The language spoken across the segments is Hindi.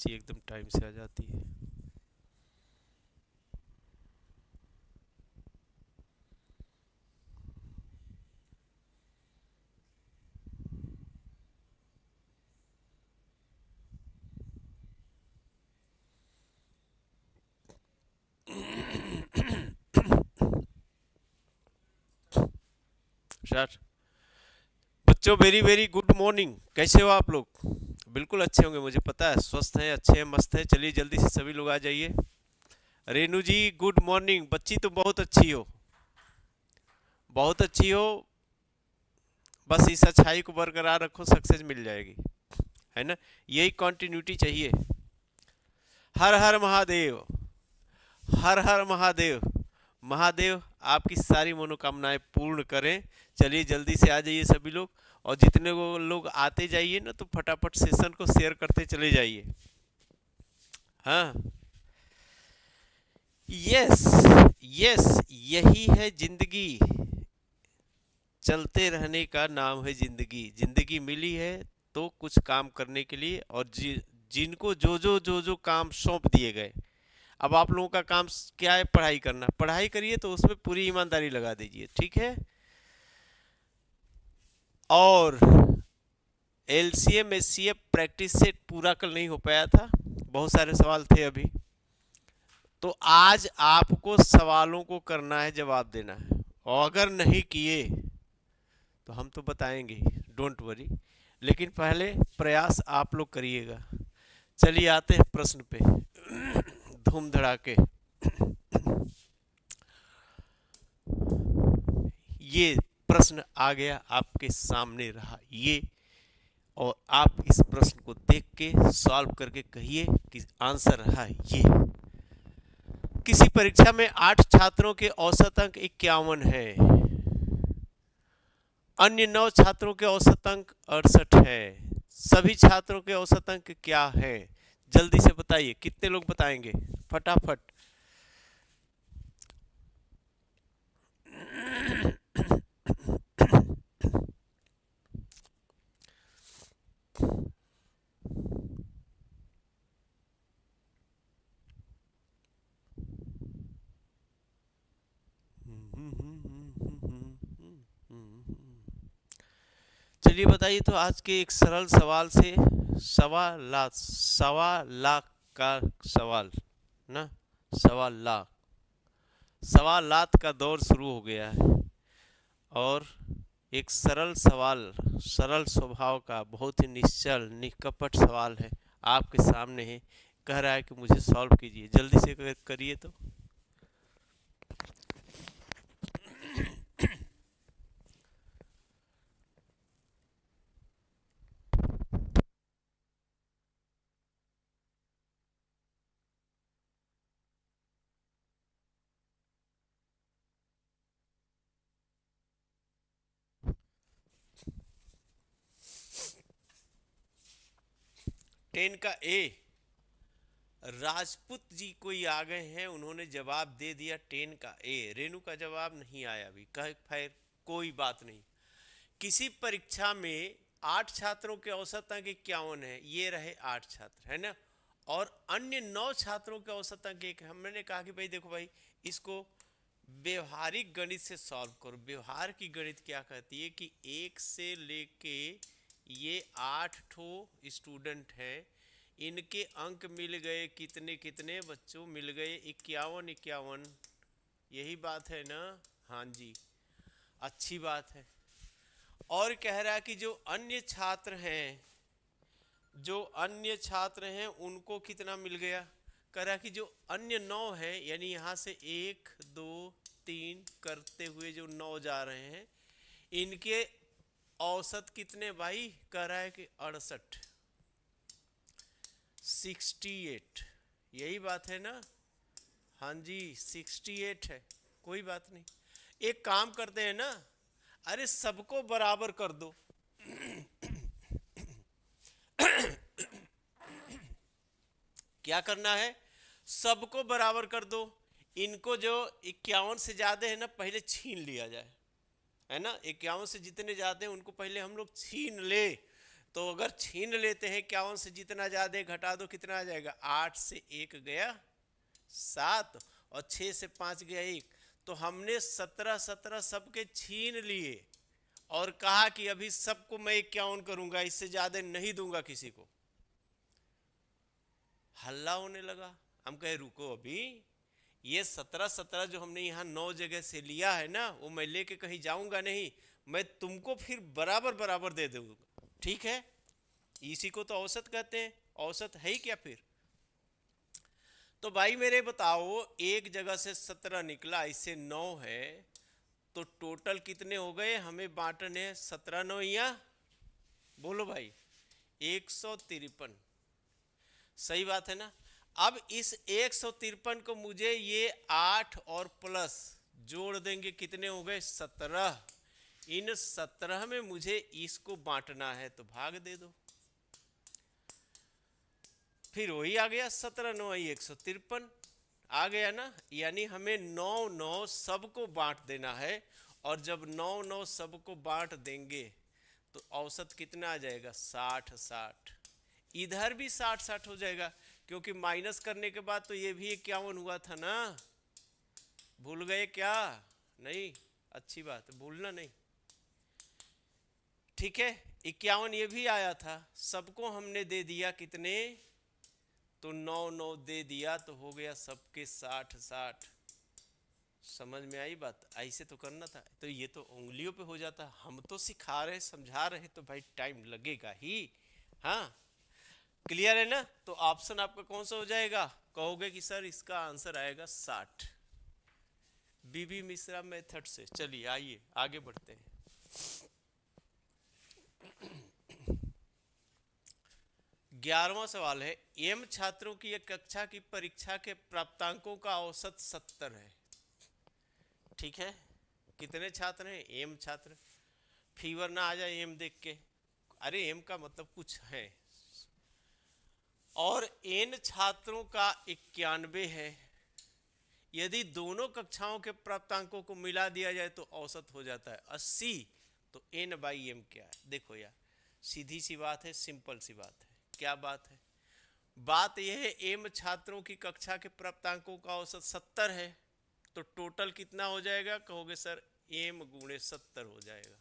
बच्ची एकदम टाइम से आ जाती है। स्टार्ट। बच्चों वेरी वेरी गुड मॉर्निंग, कैसे हो आप लोग? बिल्कुल अच्छे होंगे, मुझे पता है, स्वस्थ हैं, अच्छे हैं, मस्त हैं। चलिए जल्दी से सभी लोग आ जाइए। रेनू जी गुड मॉर्निंग। बच्ची तो बहुत अच्छी हो, बहुत अच्छी हो। बस इस अच्छाई को बरकरार रखो, सक्सेस मिल जाएगी, है ना? यही कंटिन्यूटी चाहिए। हर हर महादेव, हर हर महादेव। महादेव आपकी सारी मनोकामनाएं पूर्ण करें। चलिए जल्दी से आ जाइए सभी लोग, और जितने को लोग आते जाइए ना, तो फटाफट सेशन को शेयर करते चले जाइए। हाँ, यस, यस, यही है जिंदगी। चलते रहने का नाम है जिंदगी। जिंदगी मिली है तो कुछ काम करने के लिए, और जिनको जो जो काम सौंप दिए गए, अब आप लोगों का काम क्या है? पढ़ाई करना। पढ़ाई करिए तो उसमें पूरी ईमानदारी लगा दीजिए, ठीक है? और एलसीएम एचसीएफ प्रैक्टिस सेट पूरा कल नहीं हो पाया था, बहुत सारे सवाल थे अभी। तो आज आपको सवालों को करना है, जवाब देना है, और अगर नहीं किए तो हम तो बताएंगे ही, डोंट वरी। लेकिन पहले प्रयास आप लोग करिएगा। चलिए आते हैं प्रश्न पे, धूम धड़ाके। ये प्रश्न आ गया, आपके सामने रहा ये, और आप इस प्रश्न को देख के सॉल्व करके कहिए कि आंसर रहा ये। किसी परीक्षा में 8 छात्रों के औसत अंक 51 है, अन्य 9 छात्रों के औसत अंक 68 है। सभी छात्रों के औसत अंक क्या है? जल्दी से बताइए, कितने लोग बताएंगे फटाफट? चलिए बताइए तो, आज के एक सरल सवाल से, सवा लाख का सवाल ना, सवा लाख, सवा लाख का दौर शुरू हो गया है। और एक सरल सवाल, सरल स्वभाव का, बहुत ही निश्चल निष्कपट सवाल है, आपके सामने है। कह रहा है कि मुझे सॉल्व कीजिए, जल्दी से करिए तो। टेन का ए, राजपूत जी कोई आ गए हैं, उन्होंने जवाब दे दिया 10 का ए। रेनू का जवाब नहीं आया अभी, कहे खैर कोई बात नहीं। किसी परीक्षा में 8 छात्रों के औसत अंक 51 है, ये रहे 8 छात्र, है ना? और अन्य 9 छात्रों के औसत अंक एक है। हमने कहा कि भाई देखो भाई, इसको व्यवहारिक गणित से सॉल्व करो। व्यवहार की गणित क्या कहती है कि एक से लेके ये 8 ठो स्टूडेंट हैं, इनके अंक मिल गए कितने कितने बच्चों मिल गए? 51 51। यही बात है ना? हाँ जी, अच्छी बात है। और कह रहा है कि जो अन्य छात्र हैं, जो अन्य छात्र हैं उनको कितना मिल गया? कह रहा है कि जो अन्य 9 हैं, यानी यहाँ से 1 2 3 करते हुए जो 9 जा रहे हैं, इनके औसत कितने भाई? कह रहा है कि 68, 68। यही बात है ना? हाँ जी, 68 है। कोई बात नहीं, एक काम करते हैं ना, अरे सबको बराबर कर दो। क्या करना है? सबको बराबर कर दो। इनको जो 51 से ज्यादा है ना, पहले छीन लिया जाए, है ना? 51 से जितने ज्यादा हैं उनको पहले हम लोग छीन ले, तो अगर छीन लेते हैं 51 से, जितना ज्यादा घटा दो कितना आ जाएगा, 8 से 1 गया 7 और 6 से 5 गया 1। तो हमने 17 सबके छीन लिए और कहा कि अभी सबको मैं 51 करूंगा, इससे ज्यादा नहीं दूंगा किसी को। हल्ला होने लगा। हम कहे रुको, अभी ये 17 जो हमने यहाँ 9 जगह से लिया है ना, वो मैं लेके कहीं जाऊंगा नहीं, मैं तुमको फिर बराबर बराबर दे दूंगा, ठीक है। इसी को तो औसत कहते हैं। औसत है ही क्या फिर। तो भाई मेरे बताओ, एक जगह से 17 निकला, इससे 9 है, तो टोटल कितने हो गए हमें बांटने? 17 9 या बोलो भाई 153। सही बात है ना। अब इस 153 को मुझे ये 8 और प्लस जोड़ देंगे, कितने हो गए 17। इन 17 में मुझे इसको बांटना है, तो भाग दे दो। फिर वही आ गया 17 9 153 आ गया ना। यानी हमें 9 9 सबको बांट देना है, और जब 9 9 सबको बांट देंगे तो औसत कितना आ जाएगा 60 60। इधर भी 60 60 हो जाएगा, क्योंकि माइनस करने के बाद तो ये भी 51 हुआ था ना। भूल गए क्या? नहीं, अच्छी बात है, भूलना नहीं। ठीक है, 51 ये भी आया था, सबको हमने दे दिया कितने, तो 9 9 दे दिया, तो हो गया सबके 60 60। समझ में आई बात? ऐसे तो करना था। तो ये तो उंगलियों पे हो जाता, हम तो सिखा रहे समझा रहे, तो भाई टाइम लगेगा ही। हाँ, क्लियर है ना। तो ऑप्शन आपका कौन सा हो जाएगा? कहोगे कि सर इसका आंसर आएगा 60, बीबी मिश्रा मेथड से। चलिए आइए आगे बढ़ते हैं। 11वां सवाल है, एम छात्रों की एक कक्षा की परीक्षा के प्राप्तांकों का औसत 70 है। ठीक है, कितने छात्र हैं? एम छात्र। फीवर ना आ जाए एम देख के, अरे एम का मतलब कुछ है। और एन छात्रों का 91 है। यदि दोनों कक्षाओं के प्राप्तांकों को मिला दिया जाए तो औसत हो जाता है 80। तो एन बाई एम क्या है? देखो यार, सीधी सी बात है, सिंपल सी बात है। क्या बात है? बात यह है, एम छात्रों की कक्षा के प्राप्तांकों का औसत 70 है, तो टोटल कितना हो जाएगा? कहोगे सर एम गुणे 70 हो जाएगा।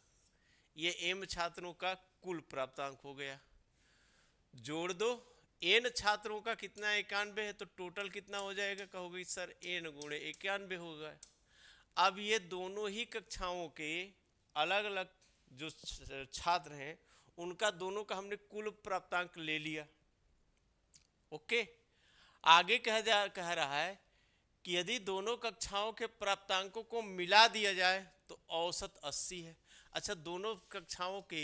ये एम छात्रों का कुल प्राप्तांक हो गया। जोड़ दो, एन छात्रों का कितना 91 है, तो टोटल कितना हो जाएगा? कहोगे सर एन गुणे 91 होगा। अब ये दोनों ही कक्षाओं के अलग अलग जो छात्र हैं, उनका दोनों का हमने कुल प्राप्तांक ले लिया। ओके, आगे कह रहा है कि यदि दोनों कक्षाओं के प्राप्तांकों को मिला दिया जाए तो औसत 80 है। अच्छा, दोनों कक्षाओं के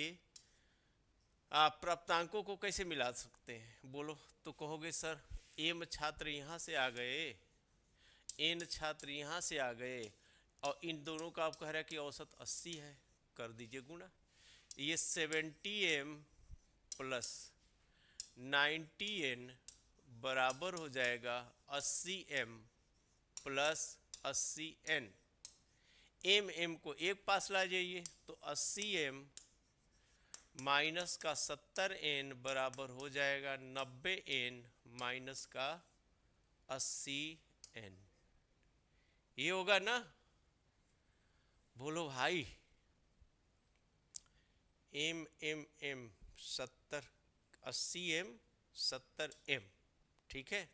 प्राप्तांकों को कैसे मिला सकते हैं बोलो? तो कहोगे सर एम छात्र यहाँ से आ गए, एन छात्र यहाँ से आ गए, और इन दोनों का आप कह रहे हैं कि औसत 80 है, कर दीजिए गुणा। ये 70m प्लस 90n बराबर हो जाएगा 80m plus 80n। M M को एक पास ला जाइए, तो 80m माइनस का 70n बराबर हो जाएगा 90n माइनस का 80n। ये होगा ना? बोलो भाई। M M M 70, 80m 70m, ठीक है।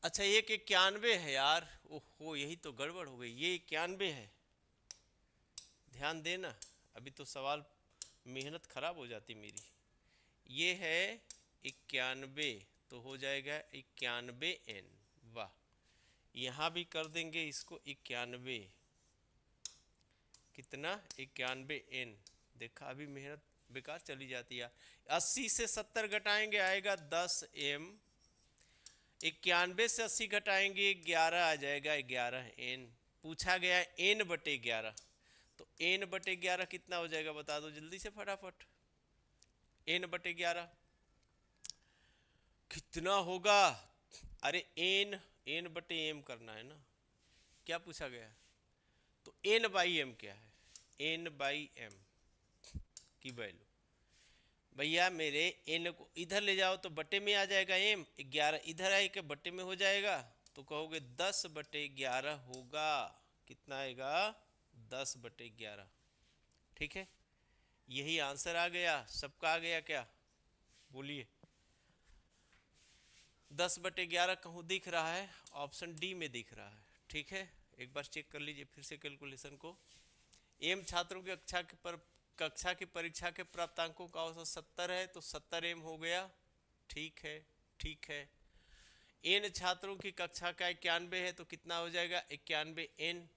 अच्छा, एक 91 है यार, ओहो यही तो गड़बड़ हो गई। ये 91 है, ध्यान देना, अभी तो सवाल मेहनत खराब हो जाती मेरी। ये है 91, तो हो जाएगा 91n। वाह, यहाँ भी कर देंगे इसको 91, कितना 91n। देखा, अभी मेहनत बेकार चली जाती है। 80 से 70 घटाएंगे आएगा 10m, 91 से 80 घटाएंगे 11 आ जाएगा 11n। पूछा गया n बटे 11, तो n बटे 11 कितना हो जाएगा बता दो जल्दी से फटाफट। n बटे 11 कितना होगा? अरे n बटे m करना है ना, क्या पूछा गया? तो n बाई m क्या है? n बाई m की वैल्यू। भैया मेरे एन को इधर ले जाओ तो बटे में आ जाएगा एम, 11 इधर आए के बटे में हो जाएगा, तो कहोगे 10/11 होगा। कितना आएगा? 10/11। ठीक है, यही आंसर आ गया, सबका आ गया क्या? बोलिए। 10/11 कहूँ दिख रहा है? ऑप्शन डी में दिख रहा है। ठीक है, एक बार चेक कर लीजिए फिर से कैलकुलेशन को। एम छात्रों की कक्षा की परीक्षा के प्राप्तांकों का औसत 70 है, तो 70 एम हो गया। ठीक है, ठीक है। एन छात्रों की कक्षा का 91 है, तो कितना हो जाएगा? 91 एन।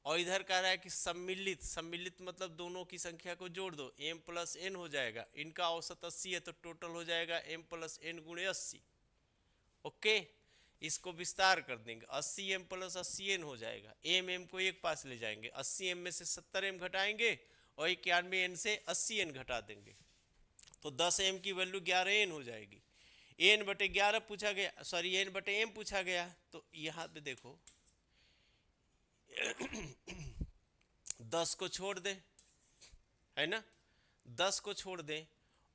और इधर कह रहा है कि सम्मिलित, सम्मिलित मतलब दोनों की संख्या को जोड़ दो, एम प्लस एन हो जाएगा। इनका औसत 80 है, तो टोटल हो जाएगा एम प्लस एन गुणे 80। ओके, इसको विस्तार कर देंगे, 80 एम प्लस 80 एन हो जाएगा। एम एम को एक पास ले जाएंगे, 80 एम में से 70 एम घटाएंगे और 91 एन से 80 एन घटा देंगे, तो 10 एम की वैल्यू 11 एन हो जाएगी। एन बटे 11 पूछा गया, सॉरी एन बटे एम पूछा गया, तो यहाँ पे देखो 10 को छोड़ दें, है ना, 10 को छोड़ दें,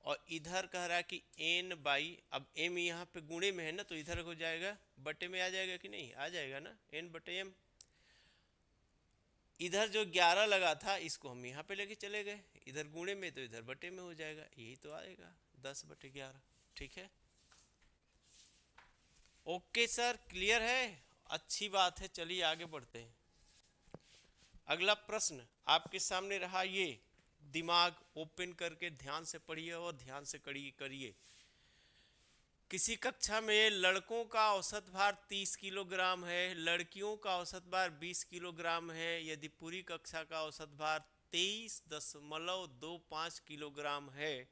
और इधर कह रहा है कि एन बाई, अब एम यहाँ पे गुणे में है ना, तो इधर हो जाएगा बटे में आ जाएगा कि नहीं? आ जाएगा ना, एन बटे एम। इधर जो 11 लगा था इसको हम यहाँ पे लेके चले गए, इधर गुणे में तो इधर बटे में हो जाएगा, यही तो आएगा 10/11। ठीक है, ओके सर, क्लियर है? अच्छी बात है, चलिए आगे बढ़ते हैं। अगला प्रश्न आपके सामने रहा, ये दिमाग ओपन करके ध्यान से पढ़िए और ध्यान से करिए। किसी कक्षा में लड़कों का औसत भार 30 किलोग्राम है, लड़कियों का औसत भार 20 किलोग्राम है। यदि पूरी कक्षा का औसत भार 23.25 किलोग्राम है,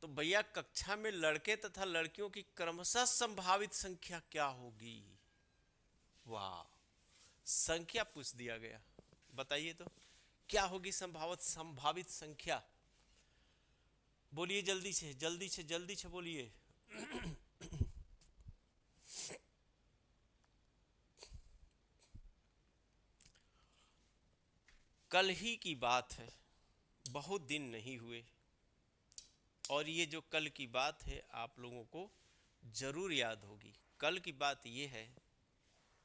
तो भैया कक्षा में लड़के तथा लड़कियों की क्रमशः संभावित संख्या क्या होगी? वाह, संख्या पूछ दिया गया, बताइए तो क्या होगी संभावित संख्या? बोलिए जल्दी से जल्दी से जल्दी से बोलिए। कल ही की बात है, बहुत दिन नहीं हुए, और ये जो कल की बात है आप लोगों को जरूर याद होगी। कल की बात ये है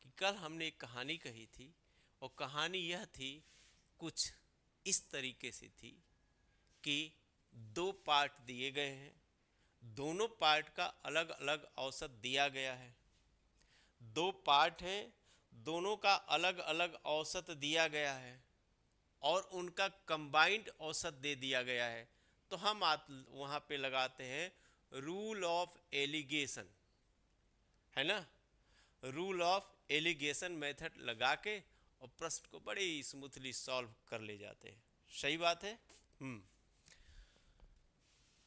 कि कल हमने एक कहानी कही थी, और कहानी यह थी, कुछ इस तरीके से थी कि 2 पार्ट दिए गए हैं, दोनों पार्ट का अलग अलग औसत दिया गया है। 2 पार्ट हैं, दोनों का अलग अलग औसत दिया गया है, और उनका कंबाइंड औसत दे दिया गया है। तो हम वहाँ पे लगाते हैं रूल ऑफ एलिगेशन, है ना, रूल ऑफ एलिगेशन मेथड लगा के और प्रश्न को बड़े स्मूथली सॉल्व कर ले जाते हैं। सही बात है।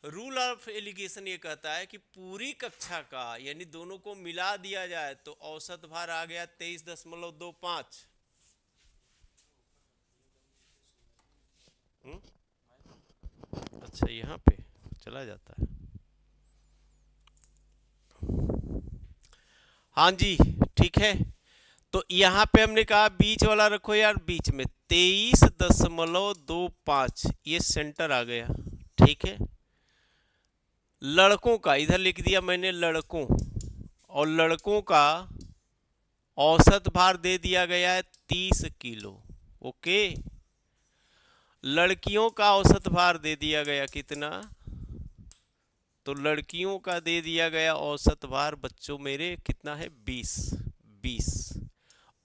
रूल ऑफ एलिगेशन ये कहता है कि पूरी कक्षा का, यानी दोनों को मिला दिया जाए, तो औसत भार आ गया 23.25। अच्छा, यहाँ पे चला जाता है। हाँ जी, ठीक है, तो यहाँ पे हमने कहा बीच वाला रखो यार, बीच में 23.25 ये सेंटर आ गया। ठीक है, लड़कों का इधर लिख दिया मैंने, लड़कों, और लड़कों का औसत भार दे दिया गया है 30 किलो। ओके, लड़कियों का औसत भार दे दिया गया कितना? तो लड़कियों का दे दिया गया औसत भार बच्चों मेरे कितना है? 20।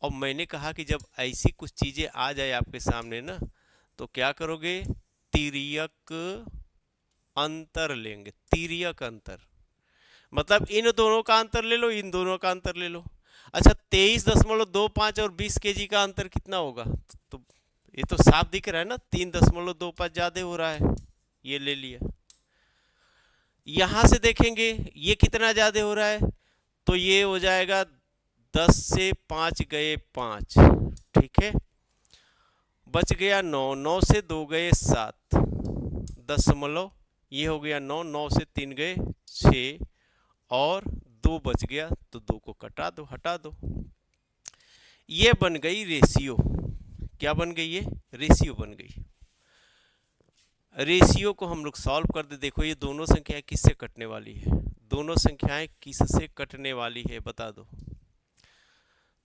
और मैंने कहा कि जब ऐसी कुछ चीजें आ जाए आपके सामने ना, तो क्या करोगे? तिर्यक अंतर लेंगे। तिर्यक अंतर मतलब इन दोनों का अंतर ले लो, इन दोनों का अंतर ले लो। अच्छा, 23.25 और 20 केजी का अंतर कितना होगा? तो ये तो साफ दिख रहा है ना, 3.25 ज्यादा हो रहा है, ये ले लिया। यहां से देखेंगे ये कितना ज्यादा हो रहा है, तो ये हो जाएगा 10 से 5 गए 5, ठीक है, बच गया 9, 9 से 2 गए 7 दशमलव, ये हो गया 9, 9 से 3 गए 6, और 2 बच गया, तो 2 को कटा दो, हटा दो। ये बन गई रेशियो। क्या बन गई? ये रेशियो बन गई। रेशियो को हम लोग सॉल्व कर दे। देखो ये दोनों संख्याएं किससे कटने वाली है, दोनों संख्याएं किससे कटने वाली है बता दो।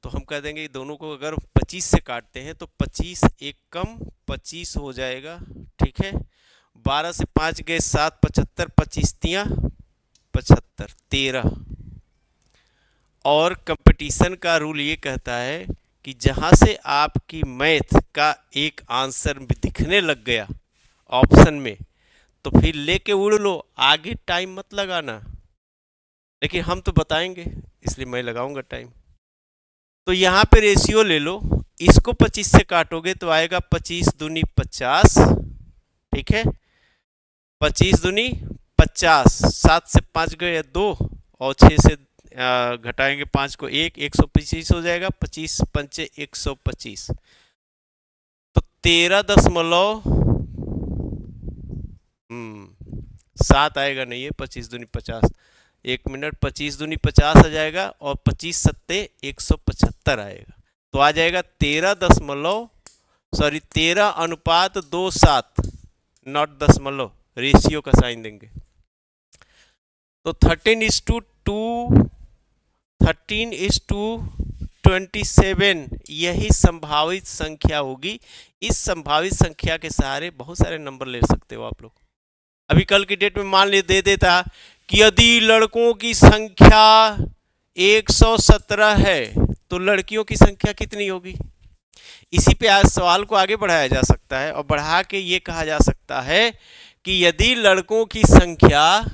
तो हम कह देंगे दोनों को अगर 25 से काटते हैं तो 25 एक कम 25 हो जाएगा, ठीक है। 12 से 5 गए 7, 75, 25 तियां 75, 13। और कंपटीशन का रूल ये कहता है कि जहां से आपकी मैथ का एक आंसर दिखने लग गया ऑप्शन में, तो फिर लेके उड़ लो, आगे टाइम मत लगाना। लेकिन हम तो बताएंगे इसलिए मैं लगाऊंगा टाइम। तो यहाँ पे रेशियो ले लो, इसको 25 से काटोगे तो आएगा 25 दूनी 50, ठीक है। 25 दूनी 50, 7 से 5 गए 2 और 6 से घटाएंगे 5 को 1, 125 हो जाएगा। 25 पंचे 125, तो 7 आएगा नहीं है। 25 दूनी 50, 1 मिनट, 25 दूनी 50 आ जाएगा और 25 सत्ते 175 आएगा। तो आ जाएगा 13:27, नॉट दशमलव, रेशियो का साइन देंगे। तो 13:27 यही संभावित संख्या होगी। इस संभावित संख्या के सहारे बहुत सारे नंबर ले सकते हो आप लोग। अभी कल की डेट में मान ले दे देता कि यदि लड़कों की संख्या 117 है तो लड़कियों की संख्या कितनी होगी। इसी पे आज सवाल को आगे बढ़ाया जा सकता है और बढ़ा के ये कहा जा सकता है कि यदि लड़कों की संख्या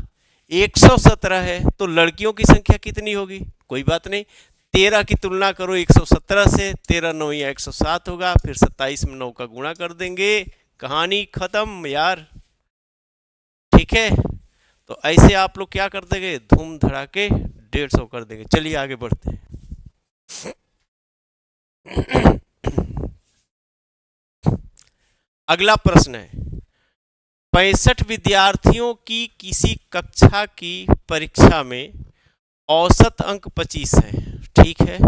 117 है तो लड़कियों की संख्या कितनी होगी। कोई बात नहीं, 13 की तुलना करो 117 से, 13 9 या 107 होगा, फिर 27 में 9 का गुणा कर देंगे, कहानी खत्म यार, ठीक है। तो ऐसे आप लोग क्या कर देंगे, धूम धड़ाके 150 कर देंगे। चलिए आगे बढ़ते हैं। अगला प्रश्न है, 65 विद्यार्थियों की किसी कक्षा की परीक्षा में औसत अंक 25 है, ठीक है।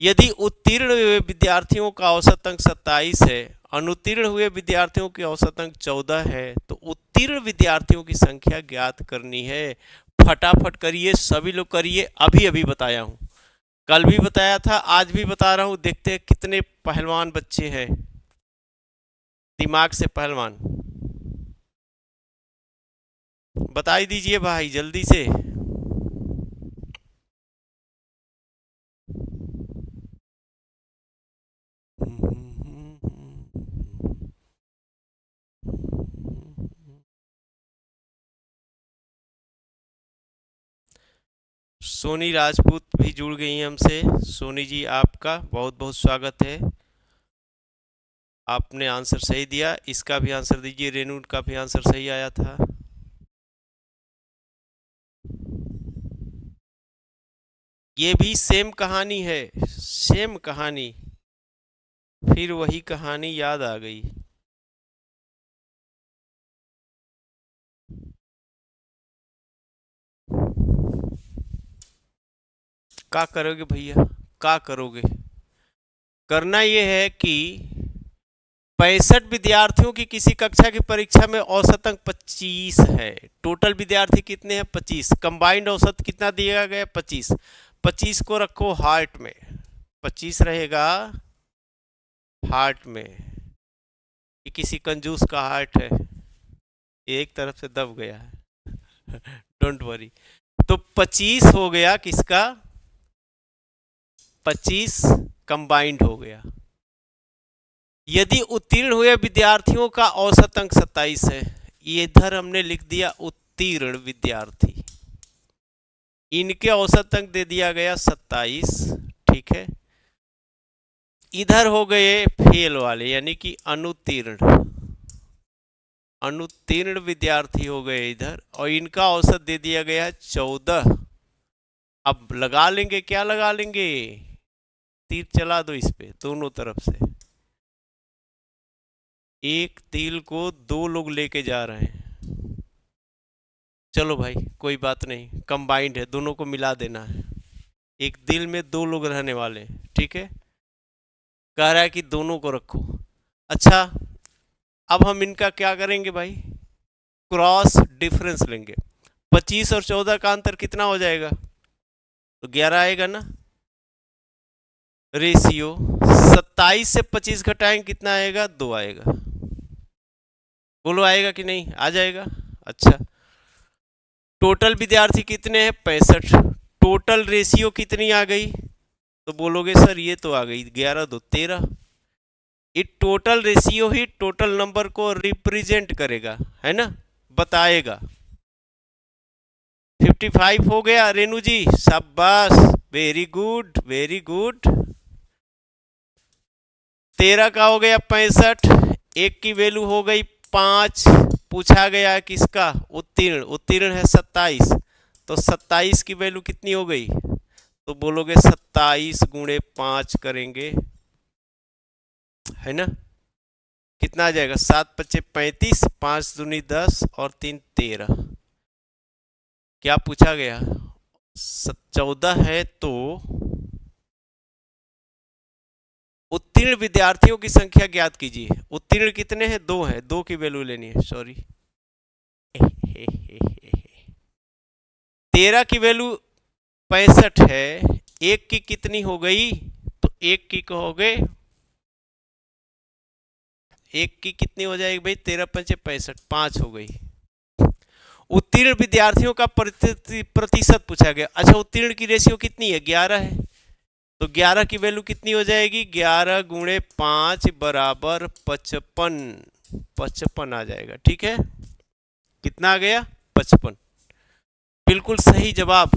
यदि उत्तीर्ण हुए विद्यार्थियों का औसत अंक 27 है, अनुत्तीर्ण हुए विद्यार्थियों के औसत अंक 14 है, तो उत्तीर्ण विद्यार्थियों की संख्या ज्ञात करनी है। फटाफट करिए, सभी लोग करिए, अभी अभी बताया हूं, कल भी बताया था, आज भी बता रहा हूं। देखते हैं कितने पहलवान बच्चे हैं, दिमाग से पहलवान, बता ही दीजिए भाई जल्दी से। सोनी राजपूत भी जुड़ गई हैं हमसे। सोनी जी आपका बहुत बहुत स्वागत है, आपने आंसर सही दिया। इसका भी आंसर दीजिए, रेनू का भी आंसर सही आया था। ये भी सेम कहानी है, सेम कहानी, फिर वही कहानी याद आ गई। क्या करोगे भैया, क्या करोगे, करना ये है कि 65 विद्यार्थियों की किसी कक्षा की परीक्षा में औसत अंक 25 है। टोटल विद्यार्थी कितने हैं, 25। कंबाइंड औसत कितना दिया गया, 25। 25 को रखो हार्ट में, 25 रहेगा हार्ट में। ये किसी कंजूस का हार्ट है, एक तरफ से दब गया है, डोंट वरी। तो 25 हो गया किसका, 25 कंबाइंड हो गया। यदि उत्तीर्ण हुए विद्यार्थियों का औसत अंक 27 है, ये इधर हमने लिख दिया उत्तीर्ण विद्यार्थी, इनके औसत अंक दे दिया गया 27, ठीक है। इधर हो गए फेल वाले यानी कि अनुत्तीर्ण, अनुत्तीर्ण विद्यार्थी हो गए इधर, और इनका औसत दे दिया गया है 14। अब लगा लेंगे, क्या लगा लेंगे, तीर चला दो इस पे दोनों तरफ से। एक तिल को 2 लोग लेके जा रहे हैं, चलो भाई कोई बात नहीं, कंबाइंड है, दोनों को मिला देना है। एक दिल में 2 लोग रहने वाले हैं, ठीक है। कह रहा है कि दोनों को रखो। अच्छा अब हम इनका क्या करेंगे भाई, क्रॉस डिफरेंस लेंगे। 25 और 14 का अंतर कितना हो जाएगा, तो 11 आएगा ना। रेशियो 27 से 25 घटाएंगे कितना आएगा, 2 आएगा। बोलो आएगा कि नहीं, आ जाएगा। अच्छा, टोटल विद्यार्थी कितने हैं, 65। टोटल रेशियो कितनी आ गई, तो बोलोगे सर ये तो आ गई 11 2 13। ये टोटल रेशियो ही टोटल नंबर को रिप्रेजेंट करेगा, है ना, बताएगा। 55 हो गया रेनू जी, शाबाश, वेरी गुड वेरी गुड। 13 का हो गया 65, एक की वैल्यू हो गई 5। पूछा गया किसका, उत्तीर्ण, उत्तीर्ण है 27, तो 27 की वैल्यू कितनी हो गई, तो बोलोगे 27 गुणे 5 करेंगे, है ना, कितना आ जाएगा, 7 पच्चे 35, 5 दूनी 10 और 3 13। क्या पूछा गया, 14 है तो उत्तीर्ण विद्यार्थियों की संख्या ज्ञात कीजिए। उत्तीर्ण कितने हैं, 2 है, 2 की वैल्यू लेनी है, सॉरी। 13 की वैल्यू 65 है, एक की कितनी हो गई, तो एक की कहोगे, एक की कितनी हो जाएगी भाई, 13 पंचे 65, 5 हो गई। उत्तीर्ण विद्यार्थियों का प्रतिशत पूछा गया। अच्छा, उत्तीर्ण की रेशियो कितनी है, 11 है, तो 11 की वैल्यू कितनी हो जाएगी, 11 गुणे 5 बराबर 55, 55 आ जाएगा। ठीक है, कितना आ गया, 55, बिल्कुल सही जवाब।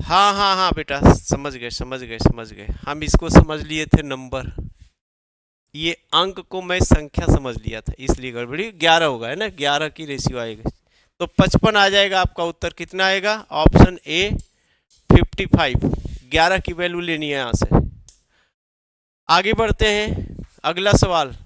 हाँ हाँ हाँ बेटा, समझ गए समझ गए समझ गए, हम इसको समझ लिए थे नंबर, ये अंक को मैं संख्या समझ लिया था, इसलिए गड़बड़ी। 11 होगा, है ना, 11 की रेशियो आएगी, तो 55 आ जाएगा। आपका उत्तर कितना आएगा, ऑप्शन ए 55। 11 की वैल्यू लेनी है यहां से। आगे बढ़ते हैं, अगला सवाल।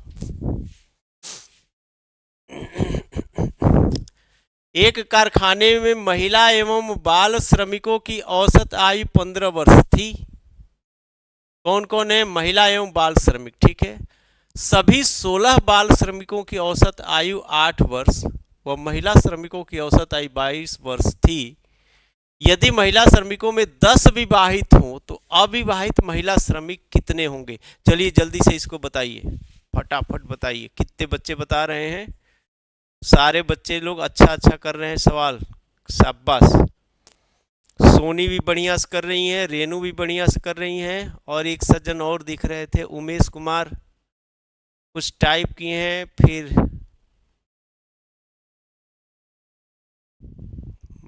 एक कारखाने में महिला एवं बाल श्रमिकों की औसत आयु 15 वर्ष थी। कौन कौन है, महिला एवं बाल श्रमिक, ठीक है। सभी 16 बाल श्रमिकों की औसत आयु 8 वर्ष व महिला श्रमिकों की औसत आयु 22 वर्ष थी। यदि महिला श्रमिकों में 10 विवाहित हों तो अविवाहित महिला श्रमिक कितने होंगे। चलिए जल्दी से इसको बताइए, फटाफट बताइए। कितने बच्चे बता रहे हैं, सारे बच्चे लोग अच्छा अच्छा कर रहे हैं सवाल, शाबाश। सोनी भी बढ़िया से कर रही हैं, रेनू भी बढ़िया से कर रही हैं, और एक सज्जन और दिख रहे थे, उमेश कुमार, कुछ टाइप किए हैं, फिर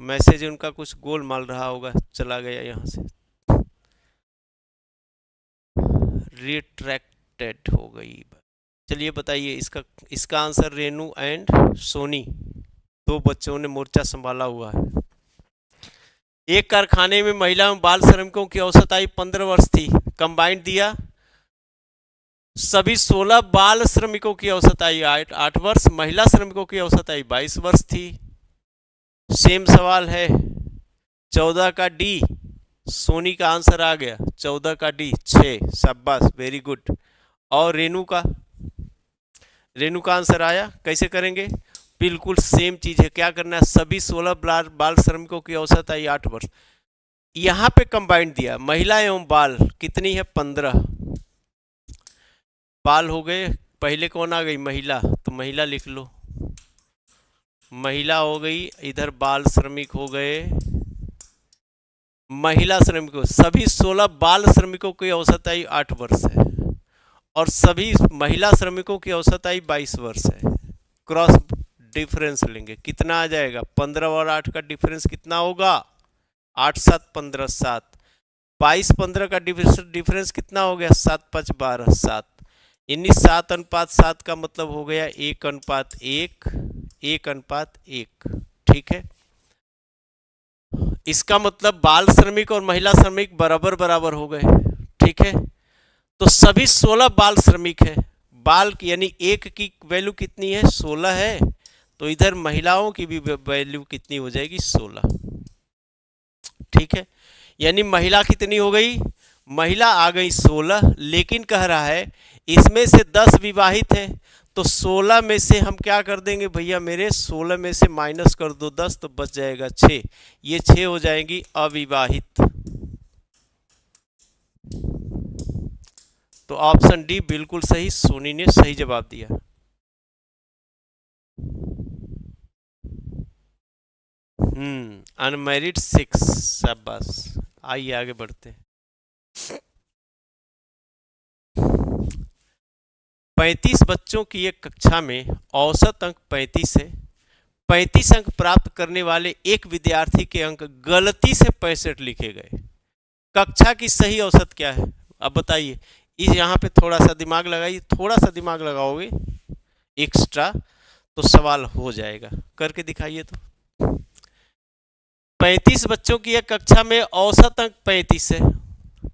मैसेज उनका कुछ गोलमाल रहा होगा, चला गया यहाँ से, रिट्रैक्टेड हो गई। चलिए बताइए, इसका आंसर रेनू एंड सोनी, दो बच्चों ने मोर्चा संभाला हुआ है। एक कारखाने में महिला एवं बाल श्रमिकों की औसत आयु 15 वर्ष थी। कंबाइंड दिया, सभी 16 बाल श्रमिकों की औसत आयु 8 वर्ष, महिला श्रमिकों की औसत आयु 22 वर्ष थी। सेम सवाल है, 14 का डी, सोनी का आंसर आ गया, 14 का डी 6, शाबाश, वेरी गुड। और रेनू का आंसर आया, कैसे करेंगे, बिल्कुल सेम चीज है। क्या करना है, सभी 16 बाल श्रमिकों की औसत आयु 8 वर्ष, यहां पे कंबाइंड दिया, महिला एवं बाल कितनी है, 15 बाल हो गए। पहले कौन आ गई, महिला, तो महिला लिख लो, महिला हो गई, इधर बाल श्रमिक हो गए, महिला श्रमिकों, सभी 16 बाल श्रमिकों की औसत आयु 8 वर्ष है और सभी महिला श्रमिकों की औसत आयु 22 वर्ष है। क्रॉस डिफरेंस लेंगे, कितना आ जाएगा, 15 और 8 का डिफरेंस कितना होगा, 8 7 15 7, 22 15 का डिफरेंस कितना हो गया, 7 5 12 7, यानी 7 अनुपात 7 का मतलब हो गया 1 अनुपात 1, 1 अनुपात 1, ठीक है। इसका मतलब बाल श्रमिक और महिला श्रमिक बराबर बराबर हो गए, ठीक है। तो सभी 16 बाल श्रमिक है, बाल यानी एक की वैल्यू कितनी है, 16 है, तो इधर महिलाओं की भी वैल्यू कितनी हो जाएगी, 16, ठीक है। यानी महिला कितनी हो गई, महिला आ गई 16, लेकिन कह रहा है इसमें से 10 विवाहित हैं, तो 16 में से हम क्या कर देंगे भैया मेरे, 16 में से माइनस कर दो 10, तो बच जाएगा 6। ये 6 हो जाएंगी अविवाहित। तो ऑप्शन डी बिल्कुल सही, सोनी ने सही जवाब दिया। अनमैरिड 6, शाबाश। आइए आगे बढ़ते हैं। 35 बच्चों की एक कक्षा में औसत अंक 35 है। 35 अंक प्राप्त करने वाले एक विद्यार्थी के अंक गलती से 65 लिखे गए। कक्षा की सही औसत क्या है? अब बताइए। इस यहाँ पे थोड़ा सा दिमाग लगाइए, थोड़ा सा दिमाग लगाओगे एक्स्ट्रा तो सवाल हो जाएगा। करके दिखाइए तो। 35 बच्चों की एक कक्षा में औसत अंक 35 है,